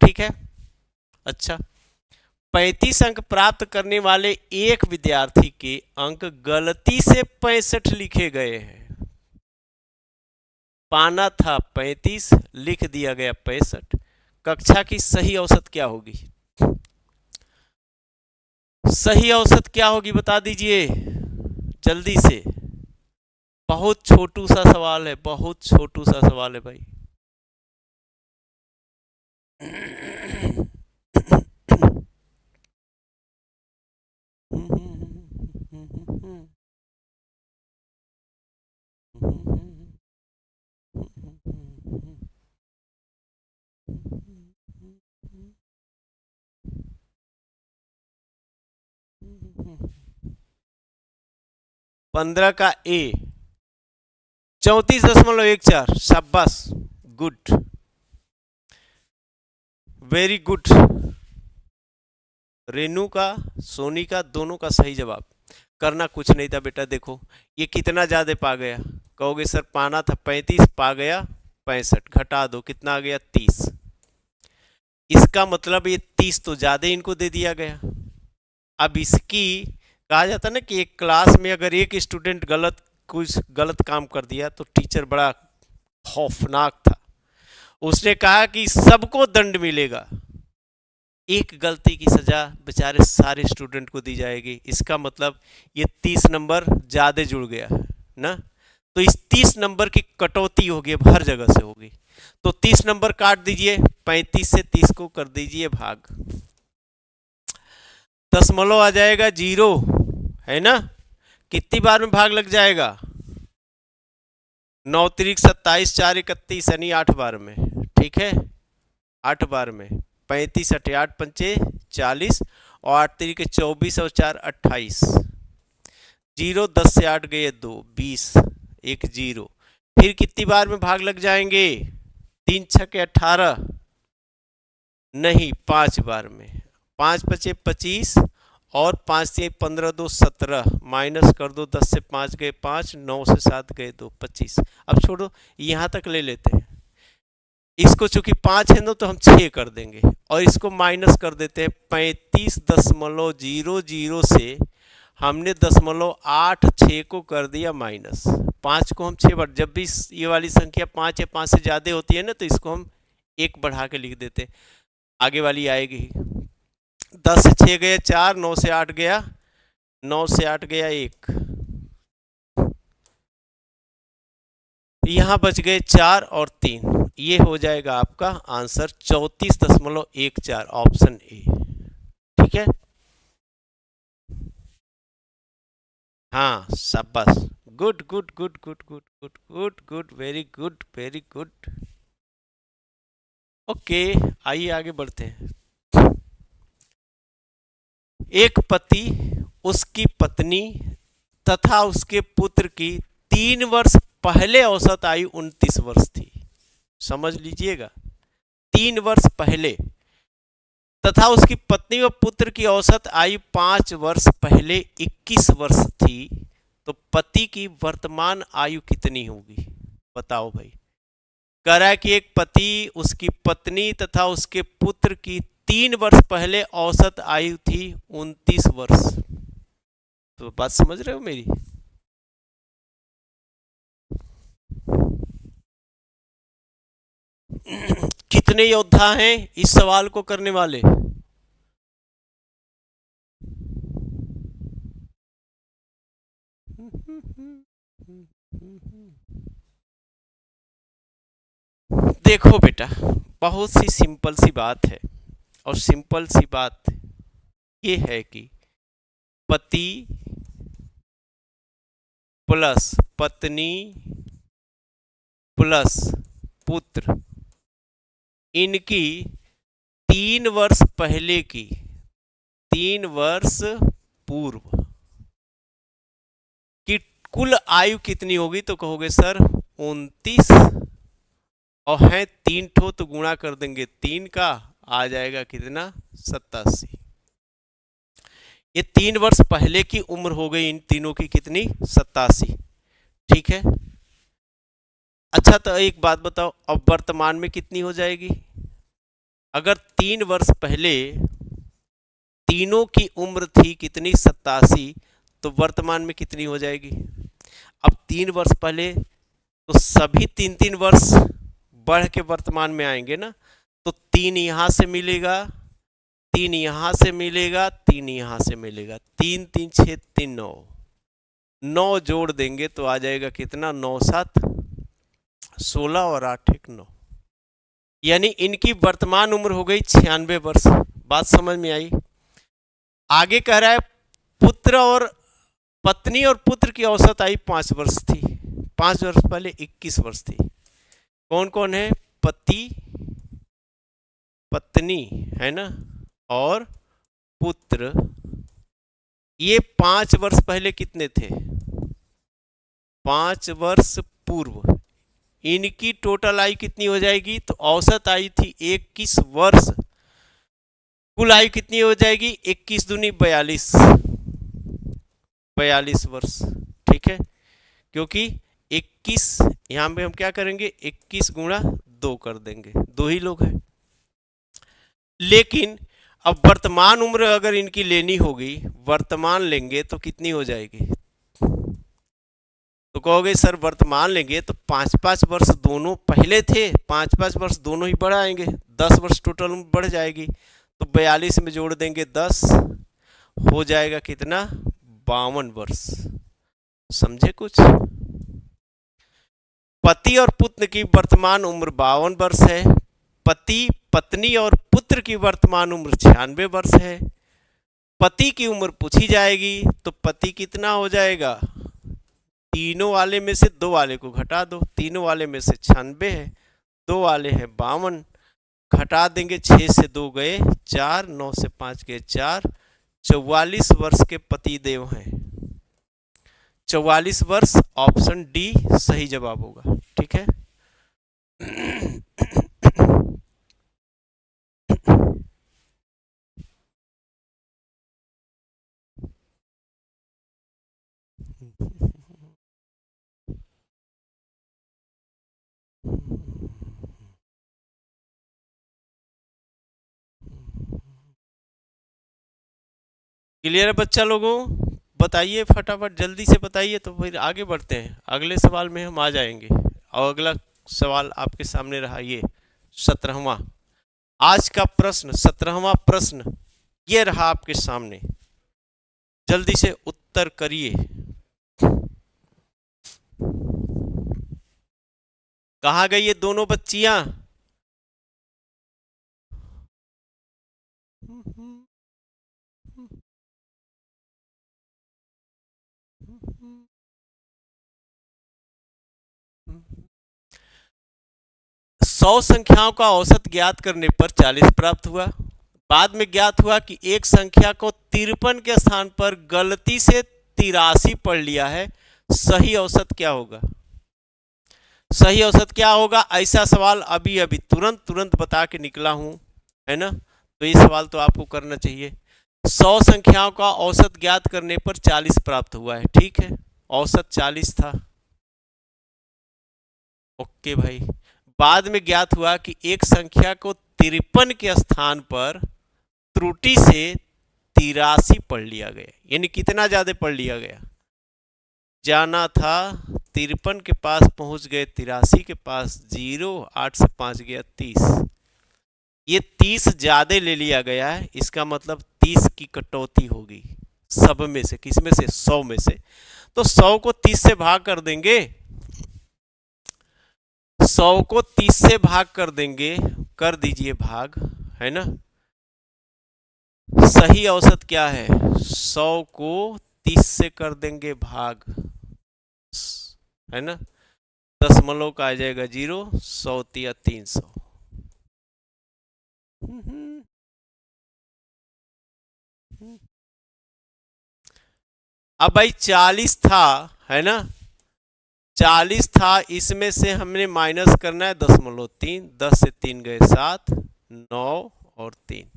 ठीक है। अच्छा, 35 अंक प्राप्त करने वाले एक विद्यार्थी के अंक गलती से 65 लिखे गए हैं। पाना था 35, लिख दिया गया 65। कक्षा की सही औसत क्या होगी? सही औसत क्या होगी बता दीजिए जल्दी से। बहुत छोटू सा सवाल है, बहुत छोटू सा सवाल है भाई। पंद्रह का ए 34.14, शाबाश, गुड, वेरी गुड। रेनू का, सोनी का, दोनों का सही जवाब। करना कुछ नहीं था बेटा। देखो ये कितना ज्यादा पा गया, कहोगे सर पाना था 35, पा गया 65, घटा दो कितना आ गया 30। इसका मतलब ये 30 तो ज्यादा इनको दे दिया गया। अब इसकी कहा जाता ना कि एक क्लास में अगर एक स्टूडेंट कुछ गलत काम कर दिया तो टीचर बड़ा खौफनाक था। उसने कहा कि सबको दंड मिलेगा, एक गलती की सजा बेचारे सारे स्टूडेंट को दी जाएगी। इसका मतलब ये 30 नंबर ज्यादा जुड़ गया है ना, तो इस 30 नंबर की कटौती होगी, अब हर जगह से होगी। तो 30 नंबर काट दीजिए, 35 से 30 को कर दीजिए भाग, दशमलव आ जाएगा 0, है ना। कितनी बार में भाग लग जाएगा? 9 तिरिक 27, 4 31, यानी 8 बार में, ठीक है। 8 बार में 35 अठे 8 पंचे 40, और 8 तिरिक 24 और 4 28। 0 10 से 8 गए 2, 20, 1 0। फिर कितनी बार में भाग लग जाएंगे? 3 छके 18, नहीं 5 बार में। 5 पचे 25 और 5 से 15 2 17, माइनस कर दो 10 से 5 गए 5, 9 से 7 गए 2, 25। अब छोड़ो, यहाँ तक ले लेते हैं। इसको चूंकि 5 है ना तो हम 6 कर देंगे, और इसको माइनस कर देते हैं। 35.00 से हमने 0.86 को कर दिया माइनस। 5 को हम 6 बार, जब भी ये वाली संख्या 5 या 5 से ज़्यादा होती है ना तो इसको हम 1 बढ़ा के लिख देते हैं, आगे वाली आएगी। 10 से 6 गया 4, 9 से 8 गया 9 से 8 गया 1, यहाँ बच गए 4 और 3। ये हो जाएगा आपका आंसर 34.14, ऑप्शन ए, ठीक है। हाँ शाबाश, good good good good good good good good, very good very good. Okay, आइए आगे बढ़ते हैं। एक पति, उसकी पत्नी तथा उसके पुत्र की 3 वर्ष पहले औसत आयु 29 वर्ष थी। समझ लीजिएगा, 3 वर्ष पहले, तथा उसकी पत्नी व पुत्र की औसत आयु 5 वर्ष पहले 21 वर्ष थी, तो पति की वर्तमान आयु कितनी होगी? बताओ भाई। कह रहा है कि एक पति, उसकी पत्नी तथा उसके पुत्र की 3 वर्ष पहले औसत आयु थी 29 वर्ष। तो बात समझ रहे हो मेरी? कितने योद्धा हैं इस सवाल को करने वाले? देखो बेटा, बहुत सी सिंपल सी बात है, और सिंपल सी बात ये है कि पति प्लस पत्नी प्लस पुत्र, इनकी 3 वर्ष पहले की, 3 वर्ष पूर्व की कुल आयु कितनी होगी? तो कहोगे सर 29, और है 3 ठो तो गुणा कर देंगे 3 का, आ जाएगा कितना? 87। ये 3 वर्ष पहले की उम्र हो गई इन तीनों की कितनी? 87। ठीक है। अच्छा, तो एक बात बताओ, अब वर्तमान में कितनी हो जाएगी? अगर 3 वर्ष पहले तीनों की उम्र थी कितनी? 87, तो वर्तमान में कितनी हो जाएगी? अब 3 वर्ष पहले तो सभी 3-3 वर्ष बढ़ के वर्तमान में आएंगे ना, तो 3 यहां से मिलेगा, 3 यहां से मिलेगा, 3 यहां से मिलेगा, 3 3 6 3 9, 9 जोड़ देंगे तो आ जाएगा कितना? 9 7 16 और 8 1 9, यानी इनकी वर्तमान उम्र हो गई 96 वर्ष। बात समझ में आई? आगे कह रहा है पुत्र और पत्नी और पुत्र की औसत आयु 5 वर्ष थी, 5 वर्ष पहले 21 वर्ष थी। कौन कौन है? पति पत्नी है ना, और पुत्र, ये 5 वर्ष पहले कितने थे? 5 वर्ष पूर्व इनकी टोटल आयु कितनी हो जाएगी? तो औसत आयु थी 21 वर्ष, कुल आयु कितनी हो जाएगी? 21 दूनी 42, 42 वर्ष। ठीक है, क्योंकि 21 यहां पे हम क्या करेंगे? 21 गुणा 2 कर देंगे, 2 ही लोग हैं। लेकिन अब वर्तमान उम्र अगर इनकी लेनी होगी, वर्तमान लेंगे तो कितनी हो जाएगी? तो कहोगे सर वर्तमान लेंगे तो 5-5 वर्ष दोनों पहले थे, 5-5 वर्ष दोनों ही बढ़ाएंगे, 10 वर्ष टोटल उम्र बढ़ जाएगी। तो 42 में जोड़ देंगे 10, हो जाएगा कितना? 52 वर्ष। समझे कुछ? पति और पुत्र की वर्तमान उम्र 52 वर्ष है, पति पत्नी और पुत्र की वर्तमान उम्र 96 वर्ष है। पति की उम्र पूछी जाएगी तो पति कितना हो जाएगा? तीनों वाले में से 2 वाले को घटा दो, तीनों वाले में से 96 है, 2 वाले हैं 52, घटा देंगे, 6 से 2 गए 4, 9 से 5 गए 4, 44 वर्ष के पति देव हैं। 44 वर्ष, ऑप्शन डी सही जवाब होगा। ठीक है। क्लियर है बच्चा लोगों? बताइए फटाफट, जल्दी से बताइए, तो फिर आगे बढ़ते हैं, अगले सवाल में हम आ जाएंगे। और अगला सवाल आपके सामने रहा ये 17वां, आज का प्रश्न 17वां प्रश्न ये रहा आपके सामने, जल्दी से उत्तर करिए। कहाँ गई ये दोनों बच्चियां? सौ संख्याओं का औसत ज्ञात करने पर 40 प्राप्त हुआ। बाद में ज्ञात हुआ कि एक संख्या को 53 के स्थान पर गलती से 83 पढ़ लिया है, सही औसत क्या होगा? सही औसत क्या होगा? ऐसा सवाल अभी अभी तुरंत बता के निकला हूं, है ना, तो ये सवाल तो आपको करना चाहिए। 100 संख्याओं का औसत ज्ञात करने पर 40 प्राप्त हुआ है, ठीक है, औसत 40 था। ओके भाई, बाद में ज्ञात हुआ कि एक संख्या को 53 के स्थान पर त्रुटि से 83 पढ़ लिया गया, यानी कितना ज्यादा पढ़ लिया गया? जाना था 53 के पास, पहुंच गए 83 के पास, 0, 8 से 5 गया 30, ये 30 ज्यादा ले लिया गया है, इसका मतलब 30 की कटौती होगी सब में से, किस में से, 100 में से। तो 100 को 30 से भाग कर देंगे, 100 को 30 से भाग कर देंगे, कर दीजिए भाग, है ना। सही औसत क्या है, 100 को 30 से कर देंगे भाग, है ना, दशमलव का आ जाएगा 0, 100 तिया 300। अब भाई 40 था, है ना, 40 था, इसमें से हमने माइनस करना है 0.3, 10 से 3 गए 7, 9 और 3,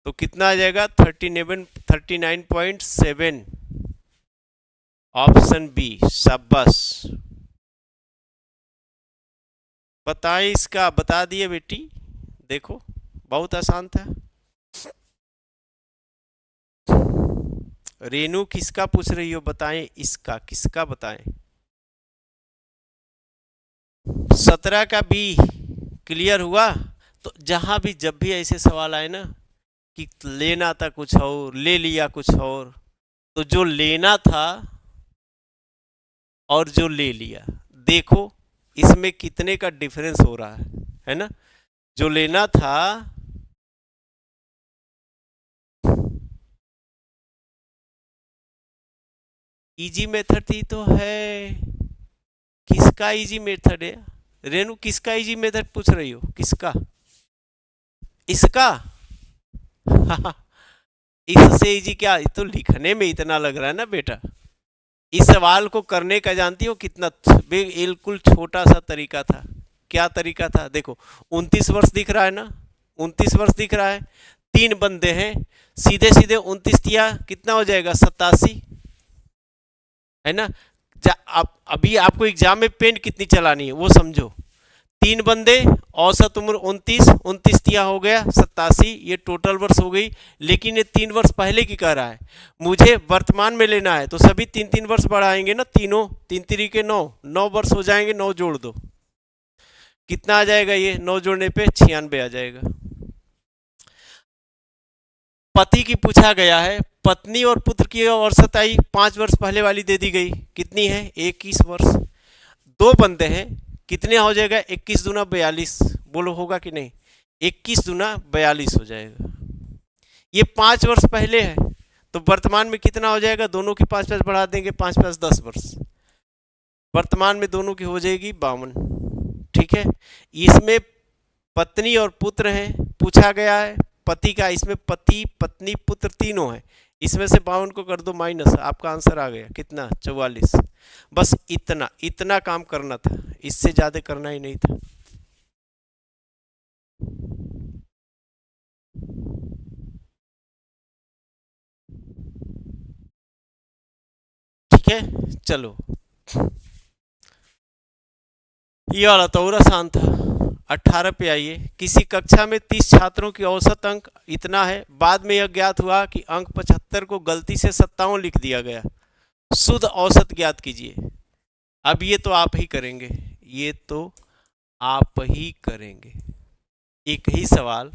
तो कितना आ जाएगा 39.7। ऑप्शन बी, शाबाश। बताएं इसका, बता दिए बेटी, देखो बहुत आसान था। रेनू किसका पूछ रही हो, बताएं इसका, किसका बताएं। 17 का बी क्लियर हुआ। तो जहां भी जब भी ऐसे सवाल आए ना कि लेना था कुछ और, ले लिया कुछ और, तो जो लेना था और जो ले लिया, देखो इसमें कितने का डिफरेंस हो रहा है ना। जो लेना था, इजी मेथड थी तो है, किसका इजी मेथड है रेनू, किसका इजी मेथड पूछ रही हो, किसका, इसका इससे इजी क्या, तो लिखने में इतना लग रहा है ना बेटा। इस सवाल को करने का जानती हो कितना बिल्कुल छोटा सा तरीका था। क्या तरीका था, देखो 29 वर्ष दिख रहा है ना, 29 वर्ष दिख रहा है, 3 बंदे हैं, सीधे सीधे 29 दिया कितना हो जाएगा 87, है ना। अभी आपको एग्जाम में पेन कितनी चलानी है वो समझो, 3 बंदे, औसत उम्र 29, 29 दिया हो गया 87, ये टोटल वर्ष हो गई। लेकिन ये 3 वर्ष पहले की कह रहा है, मुझे वर्तमान में लेना है, तो सभी 3-3 वर्ष बढ़ाएंगे ना, तीनों 3 3 के 9, 9 वर्ष हो जाएंगे, 9 जोड़ दो, कितना आ जाएगा, ये 9 जोड़ने पे 96 आ जाएगा। पति की पूछा गया है, पत्नी और पुत्र की औसत आई 5 वर्ष पहले वाली दे दी गई, कितनी है 21 वर्ष। 2 बंदे हैं, कितने हो जाएगा 21 दूना 42, बोलो होगा कि नहीं, 21 दूना 42 हो जाएगा। ये 5 वर्ष पहले है, तो वर्तमान में कितना हो जाएगा, दोनों की 5-5 बढ़ा देंगे, 5-5 10 वर्ष, वर्तमान में दोनों की हो जाएगी 52। ठीक है, इसमें पत्नी और पुत्र हैं, पूछा गया है पति का, इसमें पति पत्नी पुत्र तीनों हैं, इसमें से 52 को कर दो माइनस, आपका आंसर आ गया कितना 44। बस इतना इतना काम करना था, इससे ज्यादा करना ही नहीं था। ठीक है, चलो ये वाला तो और आसान था। 18 पे आइए, किसी कक्षा में 30 छात्रों की औसत अंक इतना है, बाद में यह ज्ञात हुआ कि अंक 75 को गलती से 57 लिख दिया गया, शुद्ध औसत ज्ञात कीजिए। अब ये तो आप ही करेंगे, ये तो आप ही करेंगे, एक ही सवाल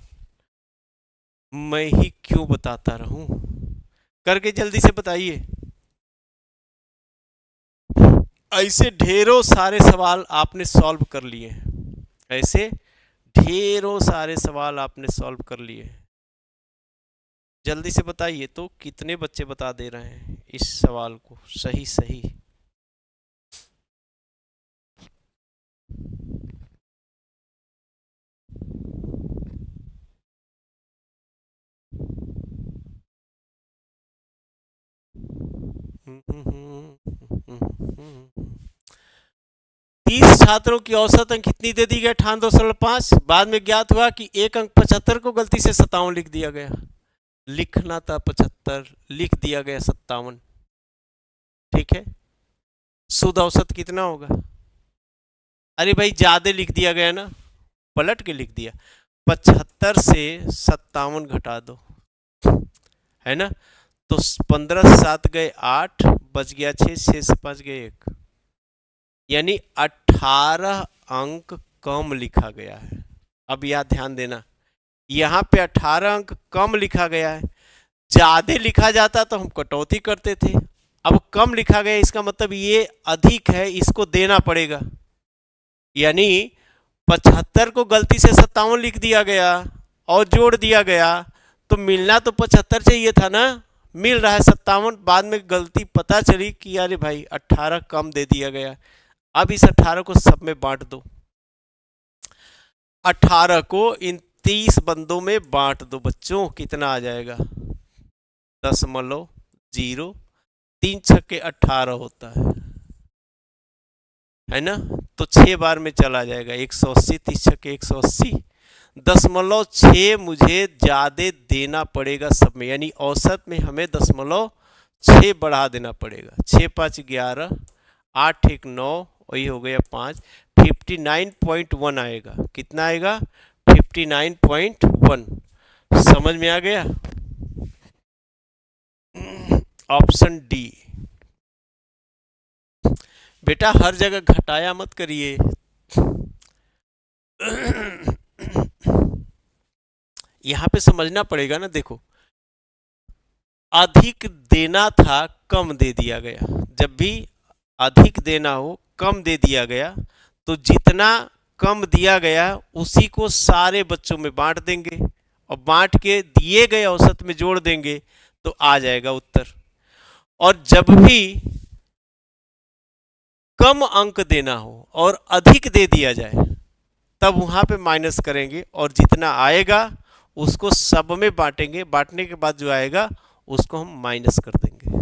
मैं ही क्यों बताता रहूं, करके जल्दी से बताइए। ऐसे ढेरों सारे सवाल आपने सॉल्व कर लिए, ऐसे ढेरों सारे सवाल आपने सॉल्व कर लिए, जल्दी से बताइए तो कितने बच्चे बता दे रहे हैं इस सवाल को सही सही। तीस छात्रों की औसत अंक कितनी दे दी गई 98.5, बाद में ज्ञात हुआ कि एक अंक 75 को गलती से 57 लिख दिया गया, लिखना था 75, लिख दिया गया 57। ठीक है, शुद्ध औसत कितना होगा, अरे भाई ज्यादा लिख दिया गया ना, पलट के लिख दिया, 75 से 57 घटा दो, है ना, तो 15 से 7 गए 8, बच गया 6, 6 से 5 गए 1, यानी 18 अंक कम लिखा गया है। अब यह ध्यान देना, यहाँ पे 18 अंक कम लिखा गया है। ज्यादा लिखा जाता तो हम कटौती करते थे, अब कम लिखा गया इसका मतलब ये अधिक है, इसको देना पड़ेगा। यानी 75 को गलती से 57 लिख दिया गया और जोड़ दिया गया, तो मिलना तो 75 चाहिए था ना, मिल रहा है 57। बाद में गलती पता चली कि अरे भाई 18 कम दे दिया गया। अब इस 18 को सब में बांट दो, 18 को इन 30 बंदों में बांट दो बच्चों, कितना आ जाएगा 10.0, 3 छक्के 18 होता है ना। तो 6 बार में चला जाएगा 180, 30 छक्के 180, 10.6 मुझे ज्यादा देना पड़ेगा सब में, यानी औसत में हमें 10.6 बढ़ा देना पड़ेगा। 6 5 11, 8 1 9, वही हो गया 5, 59.1 आएगा। कितना आएगा 59.1। समझ में आ गया। Option D. बेटा हर जगह घटाया मत करिए। यहां पे समझना पड़ेगा ना, देखो अधिक देना था कम दे दिया गया। जब भी अधिक देना हो कम दे दिया गया, तो जितना कम दिया गया उसी को सारे बच्चों में बांट देंगे और बांट के दिए गए औसत में जोड़ देंगे तो आ जाएगा उत्तर। और जब भी कम अंक देना हो और अधिक दे दिया जाए तब वहां पे माइनस करेंगे और जितना आएगा उसको सब में बांटेंगे, बांटने के बाद जो आएगा उसको हम माइनस कर देंगे।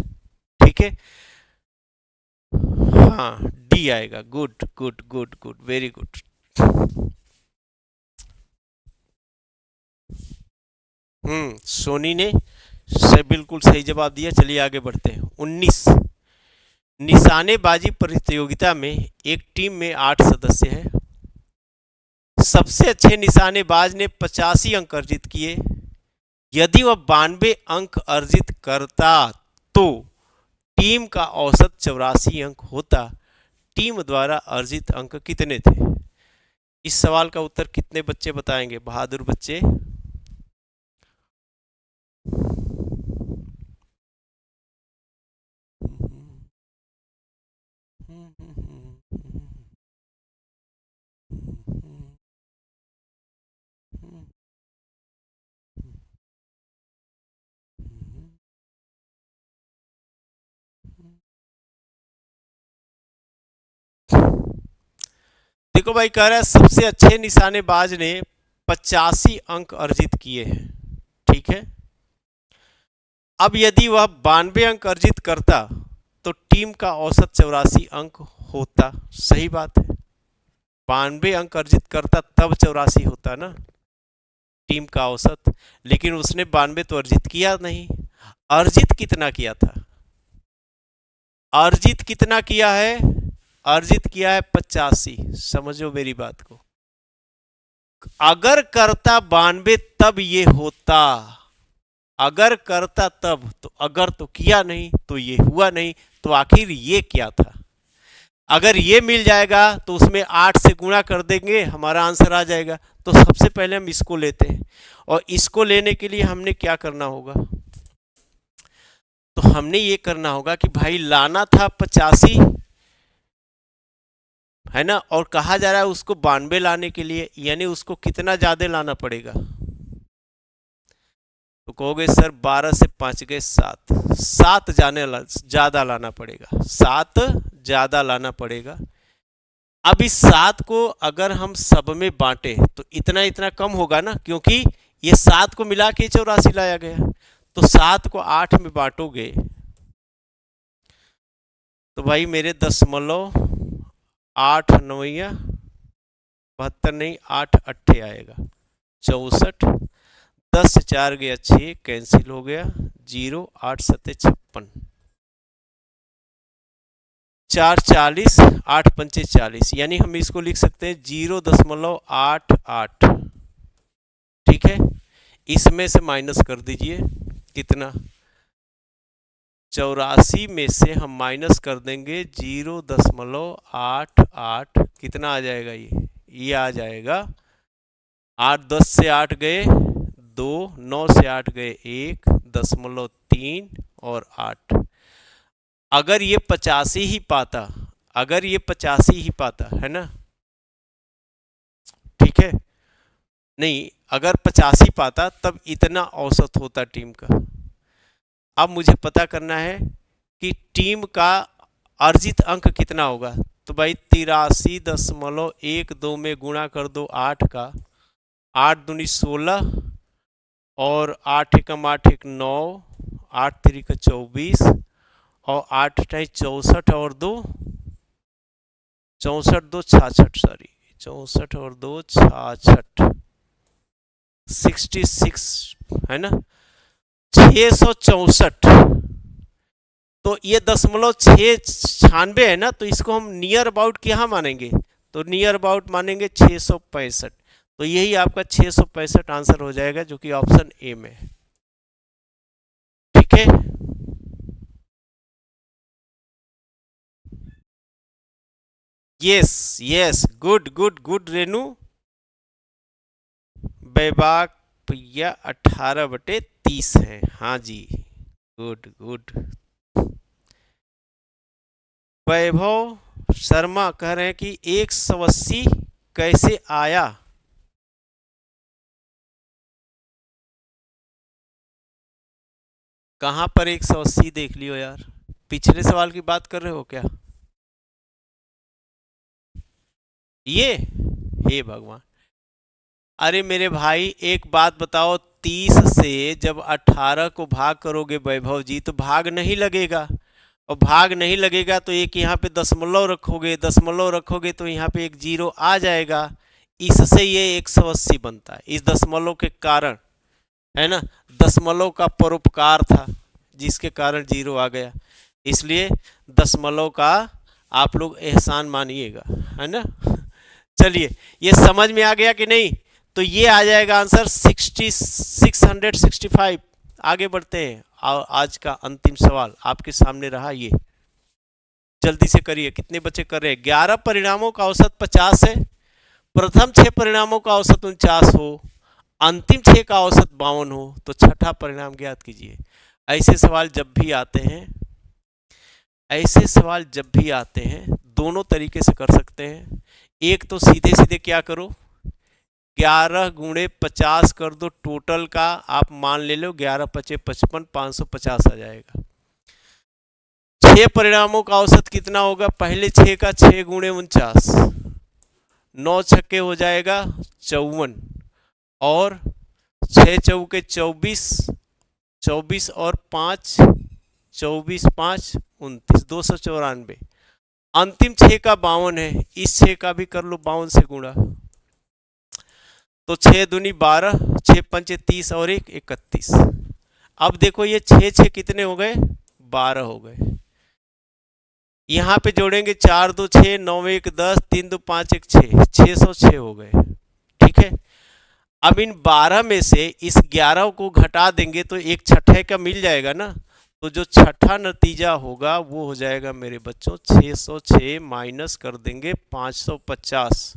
ठीक है, हाँ डी आएगा। Good good good good, very good. Soni ने बिल्कुल सही जवाब दिया। चलिए आगे बढ़ते हैं। 19, निशानेबाजी प्रतियोगिता में एक टीम में 8 सदस्य हैं। सबसे अच्छे निशानेबाज ने 85 अंक अर्जित किए। यदि वह 92 अंक अर्जित करता तो टीम का औसत 84 अंक होता। टीम द्वारा अर्जित अंक कितने थे? इस सवाल का उत्तर कितने बच्चे बताएंगे? बहादुर बच्चे। देखो भाई, कह रहा है सबसे अच्छे निशानेबाज ने 85 अंक अर्जित किए हैं। ठीक है, अब यदि वह 92 अंक अर्जित करता तो टीम का औसत 84 अंक होता। सही बात है, 92 अंक अर्जित करता तब 84 होता ना टीम का औसत, लेकिन उसने 92 तो अर्जित किया नहीं। अर्जित कितना किया था? अर्जित कितना किया है? अर्जित किया है 85। समझो मेरी बात को, अगर करता 92 तब ये होता, अगर करता तब, तो अगर तो किया नहीं तो ये हुआ नहीं, तो आखिर ये क्या था? अगर ये मिल जाएगा तो उसमें 8 से गुणा कर देंगे, हमारा आंसर आ जाएगा। तो सबसे पहले हम इसको लेते हैं, और इसको लेने के लिए हमने क्या करना होगा? तो हमने ये करना होगा कि भाई लाना था 85 है ना, और कहा जा रहा है उसको 92 लाने के लिए, यानी उसको कितना ज्यादा लाना पड़ेगा? तो कहोगे सर 12 से 5 गए 7, 7 ज्यादा लाना पड़ेगा, 7 ज्यादा लाना पड़ेगा। अब इस 7 को अगर हम सब में बांटे तो इतना इतना कम होगा ना, क्योंकि ये 7 को मिला के 84 लाया गया। तो 7 को 8 में बांटोगे तो भाई मेरे 10.8 9 72 नहीं, 8 अट्ठे आएगा 64, 10 से 4 गया 6, कैंसिल हो गया 0, 8 7 56, 4 40, 8 पंचे 40, यानी हम इसको लिख सकते हैं 0.88। ठीक है, इसमें से माइनस कर दीजिए, कितना? 84 में से हम माइनस कर देंगे 0.88, कितना आ जाएगा? ये आ जाएगा 8, 10 से 8 गए 2, 9 से 8 गए 1.3 और 8। अगर ये 85 ही पाता, अगर ये 85 ही पाता है ना, ठीक है, नहीं अगर 85 पाता तब इतना औसत होता टीम का। अब मुझे पता करना है कि टीम का अर्जित अंक कितना होगा। तो भाई 83.12 में गुणा कर दो 8 का, 8 दूनी 16 और 8 एकम 8 एक 9, 8 3 का 24 और 8 ढाई 64 और 2 64 2 66, सॉरी 64 और 2 66, 66 है ना, 664। तो ये 0.696 है ना, तो इसको हम नियर अबाउट क्या मानेंगे, तो नियर अबाउट मानेंगे 665। तो यही आपका 665 आंसर हो जाएगा, जो कि ऑप्शन ए में है। ठीक है, yes yes, good good good Renu. बैबाक भैया 18/30 है, हाँ जी, गुड गुड। वैभव शर्मा कह रहे हैं कि 180 कैसे आया। कहां पर 180 देख लियो यार, पिछले सवाल की बात कर रहे हो क्या? ये, हे भगवान, अरे मेरे भाई एक बात बताओ, 30 से जब 18 को भाग करोगे वैभव जी तो भाग नहीं लगेगा, और भाग नहीं लगेगा तो एक यहाँ पे दशमलव रखोगे, दशमलव रखोगे तो यहाँ पे एक जीरो आ जाएगा, इससे ये 180 बनता है, इस दशमलव के कारण, है ना, दशमलव का परोपकार था जिसके कारण जीरो आ गया, इसलिए दशमलव का आप लोग एहसान मानिएगा, है ना। चलिए, ये समझ में आ गया कि नहीं? तो ये आ जाएगा आंसर 665। आगे बढ़ते हैं, आज का अंतिम सवाल आपके सामने रहा, ये जल्दी से करिए। कितने बच्चे कर रहे हैं? 11 परिणामों का औसत 50 है, प्रथम 6 परिणामों का औसत 49 हो, अंतिम 6 का औसत 52 हो, तो छठा परिणाम ज्ञात कीजिए। ऐसे सवाल जब भी आते हैं, ऐसे सवाल जब भी आते हैं, दोनों तरीके से कर सकते हैं। एक तो सीधे सीधे क्या करो, 11 गुणे 50 कर दो, टोटल का आप मान ले लो 11 पचे 55, 550 आ जाएगा। 6 परिणामों का औसत कितना होगा, पहले 6 का 6 गुणे 49, 9 छक्के हो जाएगा 54, और 6 चौके 24, 24 और 5 24 5 29, 294। अंतिम 6 का 52 है, इस 6 का भी कर लो 52 से गुणा, तो 6 दूनी 12, 6 पंचे 30 और 1 31। अब देखो ये 6 6 कितने हो गए, 12 हो गए। यहाँ पे जोड़ेंगे 4 2 6, 9 1 10, 3 2 5 1 6, 606 हो गए। ठीक है, अब इन 12 में से इस 11 को घटा देंगे तो एक छठे का मिल जाएगा ना, तो जो छठा नतीजा होगा वो हो जाएगा मेरे बच्चों 606 माइनस कर देंगे 550,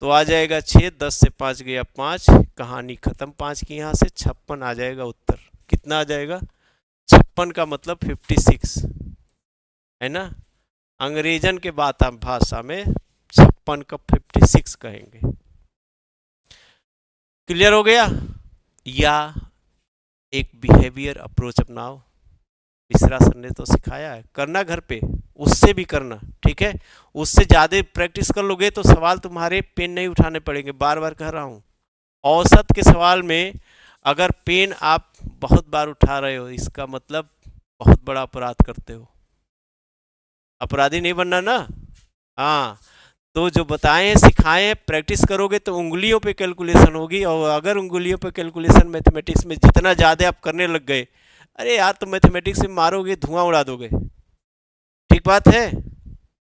तो आ जाएगा 6, 10 से 5 गया 5, कहानी खत्म। 5 की यहाँ से 56 आ जाएगा उत्तर। कितना आ जाएगा? 56 का मतलब 56, है ना, अंग्रेजन के भाषा में 56 का 56 कहेंगे। क्लियर हो गया? या एक बिहेवियर अप्रोच अपनाओ, मिश्रा सर ने तो सिखाया है, करना घर पे, उससे भी करना, ठीक है, उससे ज़्यादा प्रैक्टिस कर लोगे तो सवाल तुम्हारे पेन नहीं उठाने पड़ेंगे। बार बार कह रहा हूँ, औसत के सवाल में अगर पेन आप बहुत बार उठा रहे हो, इसका मतलब बहुत बड़ा अपराध करते हो। अपराधी नहीं बनना ना, हाँ, तो जो बताएं सिखाएं हैं, प्रैक्टिस करोगे तो उंगलियों पे कैलकुलेशन होगी, और अगर उंगलियों पे कैलकुलेशन मैथमेटिक्स में जितना ज़्यादा आप करने लग गए, अरे यार तो मैथमेटिक्स में मारोगे धुआं उड़ा दोगे। ठीक बात है?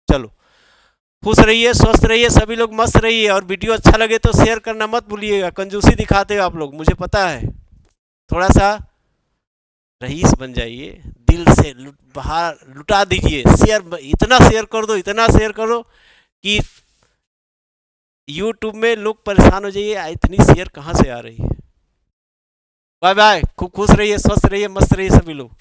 चलो, खुश रहिए, स्वस्थ रहिए, सभी लोग मस्त रहिए, और वीडियो अच्छा लगे तो शेयर करना मत भूलिएगा। कंजूसी दिखाते हो आप लोग, मुझे पता है, थोड़ा सा रईस बन जाइए, दिल से बाहर लुटा दीजिए, शेयर इतना शेयर कर दो, इतना शेयर करो कि YouTube में लोग परेशान हो जाइए, इतनी शेयर कहाँ से आ रही है। बाय बाय, खूब खुश रहिए, स्वस्थ रहिए, मस्त रहिए सभी लोग।